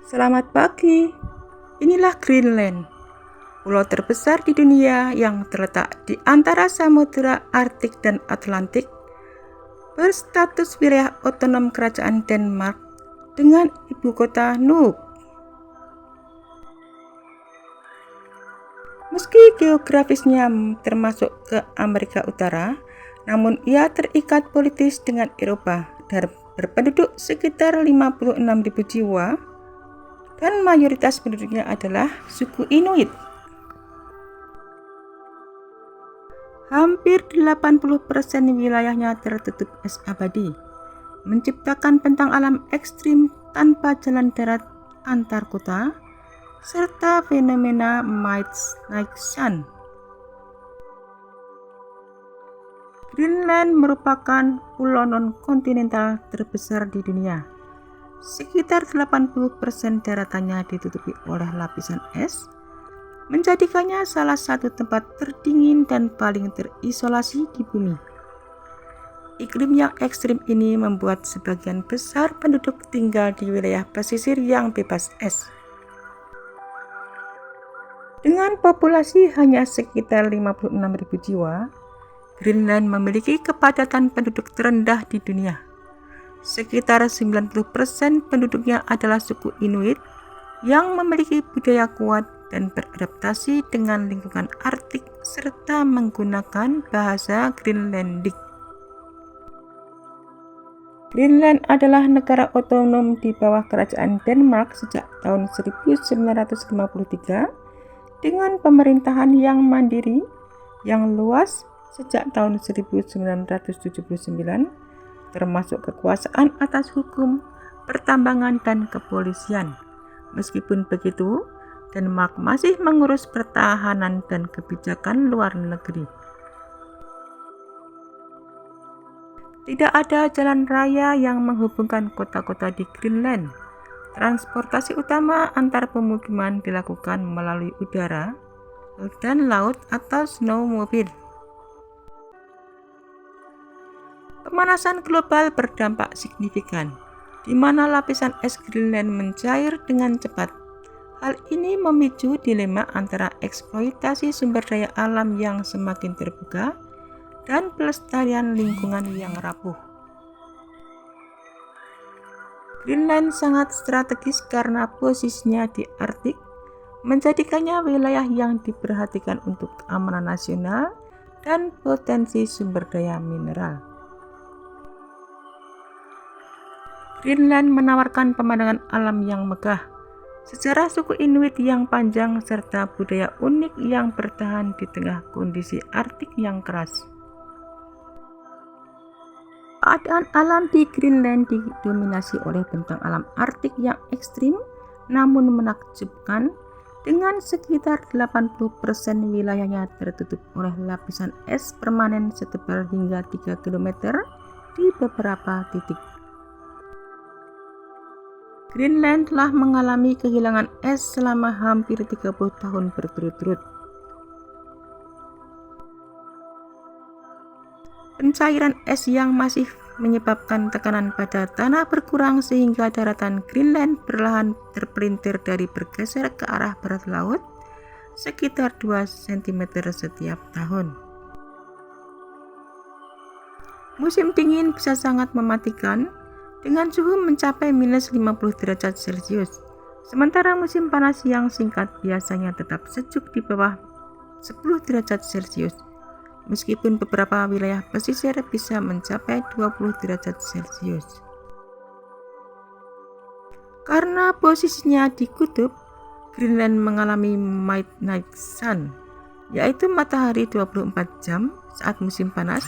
Selamat pagi. Inilah Greenland, pulau terbesar di dunia yang terletak di antara Samudra Arktik dan Atlantik, berstatus wilayah otonom Kerajaan Denmark dengan ibu kota Nuuk. Meski geografisnya termasuk ke Amerika Utara, namun ia terikat politis dengan Eropa dan berpenduduk sekitar 56.000 jiwa, dan mayoritas penduduknya adalah suku Inuit. Hampir 80% wilayahnya tertutup es abadi, menciptakan bentang alam ekstrim tanpa jalan darat antar kota, serta fenomena Midnight Sun. Greenland merupakan pulau non-kontinental terbesar di dunia. Sekitar 80% daratannya ditutupi oleh lapisan es, menjadikannya salah satu tempat terdingin dan paling terisolasi di bumi. Iklim yang ekstrim ini membuat sebagian besar penduduk tinggal di wilayah pesisir yang bebas es. Dengan populasi hanya sekitar 56.000 jiwa, Greenland memiliki kepadatan penduduk terendah di dunia. Sekitar 90% penduduknya adalah suku Inuit yang memiliki budaya kuat dan beradaptasi dengan lingkungan Arktik serta menggunakan bahasa Greenlandic. Greenland adalah negara otonom di bawah Kerajaan Denmark sejak tahun 1953 dengan pemerintahan yang mandiri yang luas sejak tahun 1979, termasuk kekuasaan atas hukum, pertambangan, dan kepolisian. Meskipun begitu, Denmark masih mengurus pertahanan dan kebijakan luar negeri. Tidak ada jalan raya yang menghubungkan kota-kota di Greenland. Transportasi utama antar pemukiman dilakukan melalui udara dan laut atau snowmobile. Pemanasan global berdampak signifikan, di mana lapisan es Greenland mencair dengan cepat. Hal ini memicu dilema antara eksploitasi sumber daya alam yang semakin terbuka dan pelestarian lingkungan yang rapuh. Greenland sangat strategis karena posisinya di Arktik, menjadikannya wilayah yang diperhatikan untuk keamanan nasional dan potensi sumber daya mineral. Greenland menawarkan pemandangan alam yang megah, sejarah suku Inuit yang panjang, serta budaya unik yang bertahan di tengah kondisi Arktik yang keras. Keadaan alam di Greenland didominasi oleh bentang alam Arktik yang ekstrim namun menakjubkan, dengan sekitar 80% wilayahnya tertutup oleh lapisan es permanen setebal hingga 3 km di beberapa titik. Greenland telah mengalami kehilangan es selama hampir 30 tahun berturut-turut. Pencairan es yang masih menyebabkan tekanan pada tanah berkurang sehingga daratan Greenland perlahan terpelintir dari bergeser ke arah barat laut sekitar 2 cm setiap tahun. Musim dingin bisa sangat mematikan dengan suhu mencapai minus 50 derajat Celcius, sementara musim panas yang singkat biasanya tetap sejuk di bawah 10 derajat Celcius, meskipun beberapa wilayah pesisir bisa mencapai 20 derajat Celcius. Karena posisinya di kutub, Greenland mengalami Midnight Sun, yaitu matahari 24 jam saat musim panas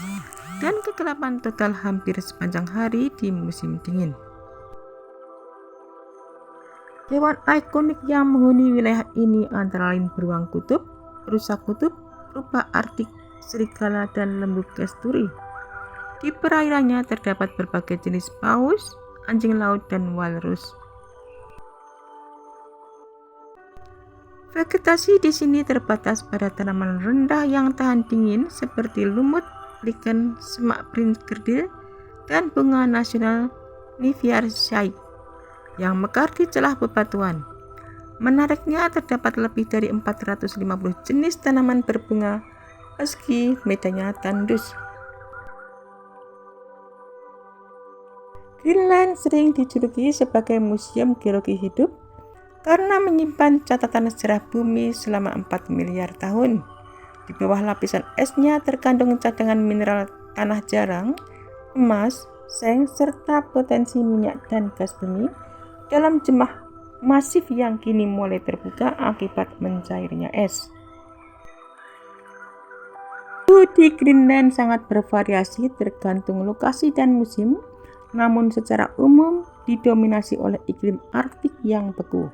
dan kegelapan total hampir sepanjang hari di musim dingin. Hewan ikonik yang menghuni wilayah ini antara lain beruang kutub, rusa kutub, rubah Arktik, serigala, dan lembu kasturi. Di perairannya terdapat berbagai jenis paus, anjing laut, dan walrus. Vegetasi di sini terbatas pada tanaman rendah yang tahan dingin seperti lumut, lichen, semak prince kerdil, dan bunga nasional Niviaceae. yang mekar di celah bebatuan. Menariknya, terdapat lebih dari 450 jenis tanaman berbunga meski medannya tandus. Greenland sering dijuluki sebagai museum geologi hidup karena menyimpan catatan sejarah bumi selama 4 miliar tahun. Di bawah lapisan esnya terkandung cadangan mineral tanah jarang, emas, seng, serta potensi minyak dan gas bumi dalam jumlah masif yang kini mulai terbuka akibat mencairnya es. Suhu di Greenland sangat bervariasi tergantung lokasi dan musim, namun secara umum didominasi oleh iklim Arktik yang beku.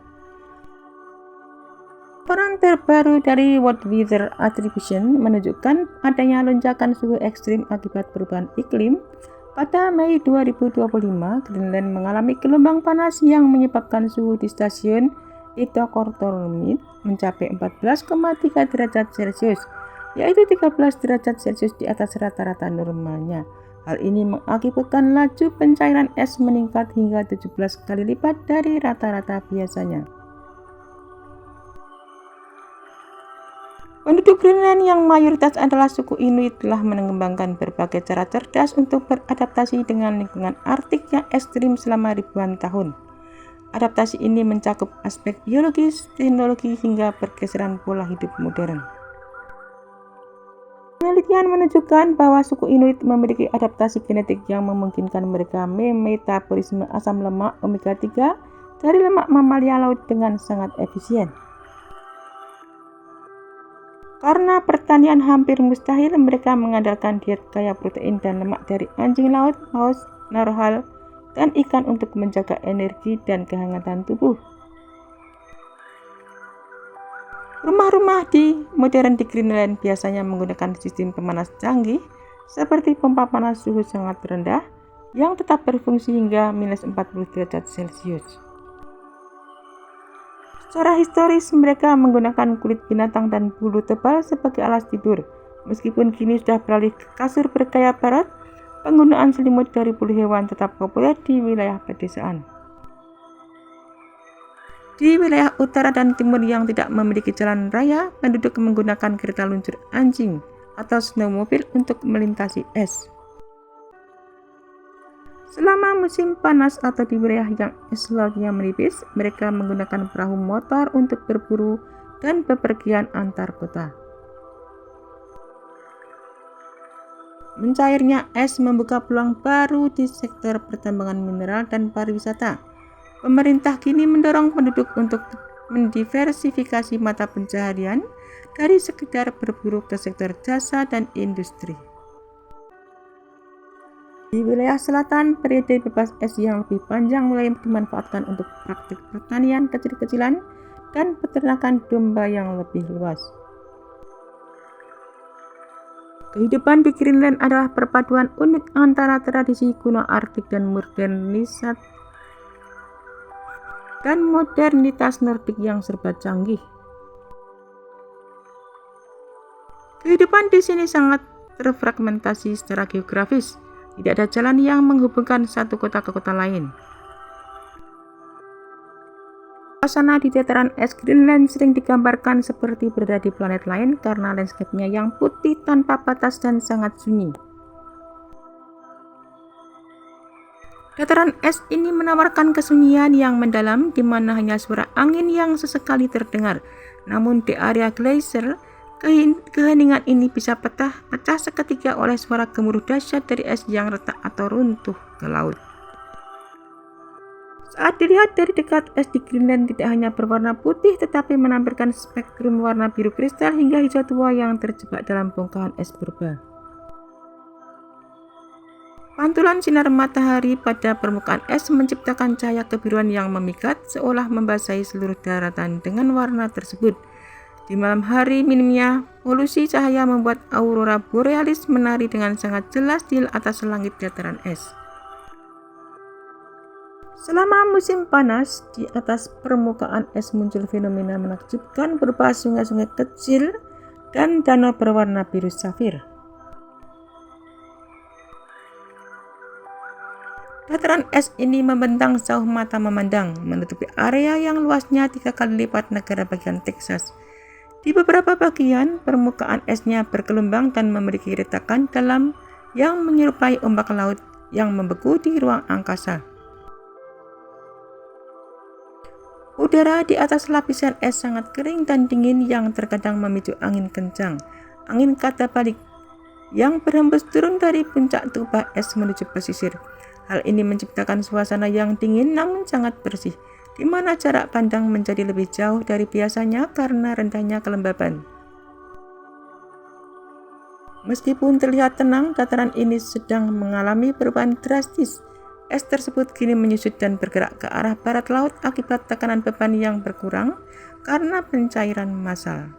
Laporan terbaru dari World Weather Attribution menunjukkan adanya lonjakan suhu ekstrim akibat perubahan iklim. Pada Mei 2025, Greenland mengalami gelombang panas yang menyebabkan suhu di stasiun Ittoqqortoormiit mencapai 14,3 derajat Celcius, yaitu 13 derajat Celcius di atas rata-rata normalnya. Hal ini mengakibatkan laju pencairan es meningkat hingga 17 kali lipat dari rata-rata biasanya. Penduduk Greenland yang mayoritas adalah suku Inuit telah mengembangkan berbagai cara cerdas untuk beradaptasi dengan lingkungan Arktik yang ekstrim selama ribuan tahun. Adaptasi ini mencakup aspek biologis, teknologi, hingga pergeseran pola hidup modern. Penelitian menunjukkan bahwa suku Inuit memiliki adaptasi genetik yang memungkinkan mereka memetabolisme asam lemak omega 3 dari lemak mamalia laut dengan sangat efisien. Karena pertanian hampir mustahil, mereka mengandalkan diet kaya protein dan lemak dari anjing laut, paus, narwhal, dan ikan untuk menjaga energi dan kehangatan tubuh. Rumah-rumah modern di Greenland biasanya menggunakan sistem pemanas canggih seperti pompa panas suhu sangat rendah yang tetap berfungsi hingga minus 40 derajat Celcius. Secara historis, mereka menggunakan kulit binatang dan bulu tebal sebagai alas tidur. Meskipun kini sudah beralih ke kasur bergaya barat, penggunaan selimut dari bulu hewan tetap populer di wilayah pedesaan. Di wilayah utara dan timur yang tidak memiliki jalan raya, penduduk menggunakan kereta luncur anjing atau snowmobile untuk melintasi es. Selama musim panas atau di wilayah yang es lautnya menipis, mereka menggunakan perahu motor untuk berburu dan bepergian antar kota. Mencairnya es membuka peluang baru di sektor pertambangan mineral dan pariwisata. Pemerintah kini mendorong penduduk untuk mendiversifikasi mata pencaharian dari sekedar berburu ke sektor jasa dan industri. Di wilayah selatan, periode bebas es yang lebih panjang mulai dimanfaatkan untuk praktik pertanian kecil-kecilan dan peternakan domba yang lebih luas. Kehidupan di Greenland adalah perpaduan unik antara tradisi kuno Arktik dan modernitas Nordik yang serba canggih. Kehidupan di sini sangat terfragmentasi secara geografis. Tidak ada jalan yang menghubungkan satu kota ke kota lain. Suasana di dataran es Greenland sering digambarkan seperti berada di planet lain karena landscape-nya yang putih tanpa batas dan sangat sunyi. Dataran es ini menawarkan kesunyian yang mendalam di mana hanya suara angin yang sesekali terdengar. Namun di area glacier, keheningan ini bisa pecah seketika oleh suara gemuruh dahsyat dari es yang retak atau runtuh ke laut. Saat dilihat dari dekat, es di Greenland tidak hanya berwarna putih tetapi menampilkan spektrum warna biru kristal hingga hijau tua yang terjebak dalam bongkahan es purba. Pantulan sinar matahari pada permukaan es menciptakan cahaya kebiruan yang memikat, seolah membasahi seluruh daratan dengan warna tersebut. Di malam hari, minimnya polusi cahaya membuat aurora borealis menari dengan sangat jelas di atas langit dataran es. Selama musim panas, di atas permukaan es muncul fenomena menakjubkan berupa sungai-sungai kecil dan danau berwarna biru safir. Dataran es ini membentang sejauh mata memandang, menutupi area yang luasnya 3 kali lipat negara bagian Texas. Di beberapa bagian, permukaan esnya bergelombang dan memiliki retakan dalam yang menyerupai ombak laut yang membeku di ruang angkasa. Udara di atas lapisan es sangat kering dan dingin yang terkadang memicu angin kencang, angin kata balik, yang berhembus turun dari puncak tumpah es menuju pesisir. Hal ini menciptakan suasana yang dingin namun sangat bersih, di mana jarak pandang menjadi lebih jauh dari biasanya karena rendahnya kelembaban. Meskipun terlihat tenang, dataran ini sedang mengalami perubahan drastis. Es tersebut kini menyusut dan bergerak ke arah barat laut akibat tekanan beban yang berkurang karena pencairan massal.